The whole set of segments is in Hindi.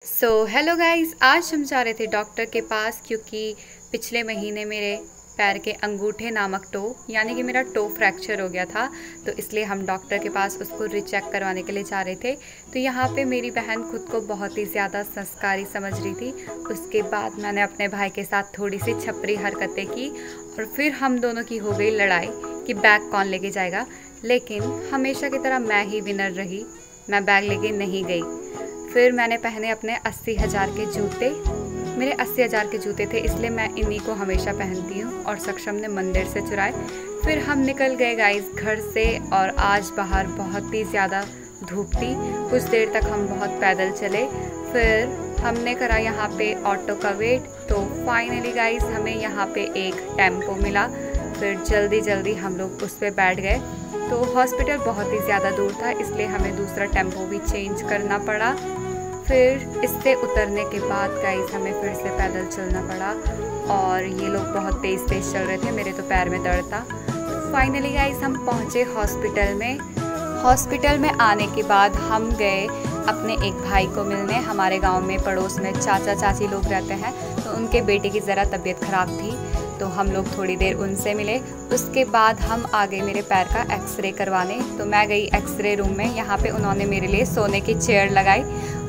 हेलो गाइस, आज हम जा रहे थे डॉक्टर के पास क्योंकि पिछले महीने मेरे पैर के अंगूठे नामक टो यानी कि मेरा टो फ्रैक्चर हो गया था। तो इसलिए हम डॉक्टर के पास उसको रीचेक करवाने के लिए जा रहे थे। तो यहाँ पे मेरी बहन खुद को बहुत ही ज़्यादा संस्कारी समझ रही थी। उसके बाद मैंने अपने भाई के साथ थोड़ी सी छपरी हरकतें की और फिर हम दोनों की हो गई लड़ाई कि बैग कौन लेके जाएगा। लेकिन हमेशा की तरह मैं ही विनर रही, मैं बैग लेके नहीं गई। फिर मैंने पहने अपने 80,000 के जूते। मेरे 80,000 के जूते थे, इसलिए मैं इन्हीं को हमेशा पहनती हूँ। और सक्षम ने मंदिर से चुराए। फिर हम निकल गए गाइस घर से। और आज बाहर बहुत ही ज़्यादा धूप थी। कुछ देर तक हम बहुत पैदल चले। फिर हमने करा यहाँ पे ऑटो का वेट। तो फाइनली गाइस हमें यहाँ पे एक टेम्पो मिला। फिर जल्दी जल्दी हम लोग उस पर बैठ गए। तो हॉस्पिटल बहुत ही ज़्यादा दूर था, इसलिए हमें दूसरा टेम्पो भी चेंज करना पड़ा। फिर इससे उतरने के बाद गाइस हमें फिर से पैदल चलना पड़ा। और ये लोग बहुत तेज़ तेज़ चल रहे थे, मेरे तो पैर में दर्द था। फाइनली गाइस हम पहुँचे हॉस्पिटल में। हॉस्पिटल में आने के बाद हम गए अपने एक भाई को मिलने। हमारे गांव में पड़ोस में चाचा चाची लोग रहते हैं, तो उनके बेटे की ज़रा तबीयत ख़राब थी, तो हम लोग थोड़ी देर उनसे मिले। उसके बाद हम आ गए मेरे पैर का एक्सरे करवाने। तो मैं गई एक्सरे रूम में। यहाँ पे उन्होंने मेरे लिए सोने की चेयर लगाई।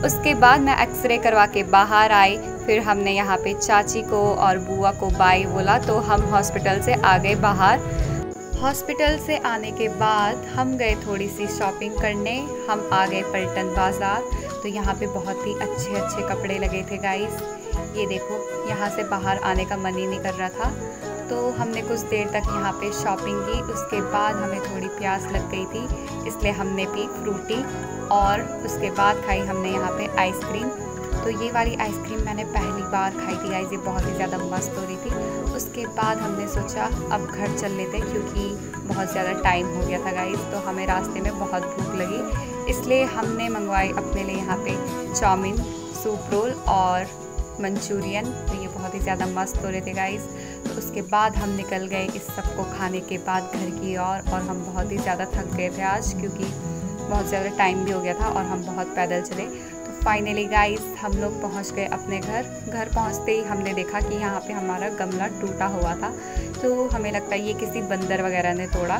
उसके बाद मैं एक्सरे करवा के बाहर आई। फिर हमने यहाँ पे चाची को और बुआ को बाय बोला, तो हम हॉस्पिटल से आ गए बाहर। हॉस्पिटल से आने के बाद हम गए थोड़ी सी शॉपिंग करने। हम आ गए पलटन बाज़ार। तो यहाँ पे बहुत ही अच्छे अच्छे कपड़े लगे थे गाइस। ये देखो, यहाँ से बाहर आने का मन ही नहीं कर रहा था। तो हमने कुछ देर तक यहाँ पे शॉपिंग की। उसके बाद हमें थोड़ी प्यास लग गई थी, इसलिए हमने पी फ्रूटी। और उसके बाद खाई हमने यहाँ पे आइसक्रीम। तो ये वाली आइसक्रीम मैंने पहली बार खाई थी गाइस, ये बहुत ही ज़्यादा मस्त हो रही थी। उसके बाद हमने सोचा अब घर चल लेते, क्योंकि बहुत ज़्यादा टाइम हो गया था गाइस। तो हमें रास्ते में बहुत भूख लगी, इसलिए हमने मंगवाई अपने लिए यहाँ पे चाउमीन, सूप रोल और मंचूरियन। तो ये बहुत ही ज़्यादा मस्त हो रहे थे गाइस। तो उसके बाद हम निकल गए इस सब को खाने के बाद घर की ओर। और हम बहुत ही ज़्यादा थक गए थे आज, क्योंकि बहुत ज़्यादा टाइम भी हो गया था और हम बहुत पैदल चले। तो फाइनली गाइस हम लोग पहुंच गए अपने घर। घर पहुंचते ही हमने देखा कि यहाँ पे हमारा गमला टूटा हुआ था। तो हमें लगता है ये किसी बंदर वगैरह ने तोड़ा।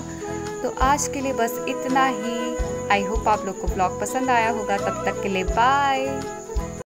तो आज के लिए बस इतना ही। आई होप आप लोग को ब्लॉग पसंद आया होगा। तब तक के लिए बाय।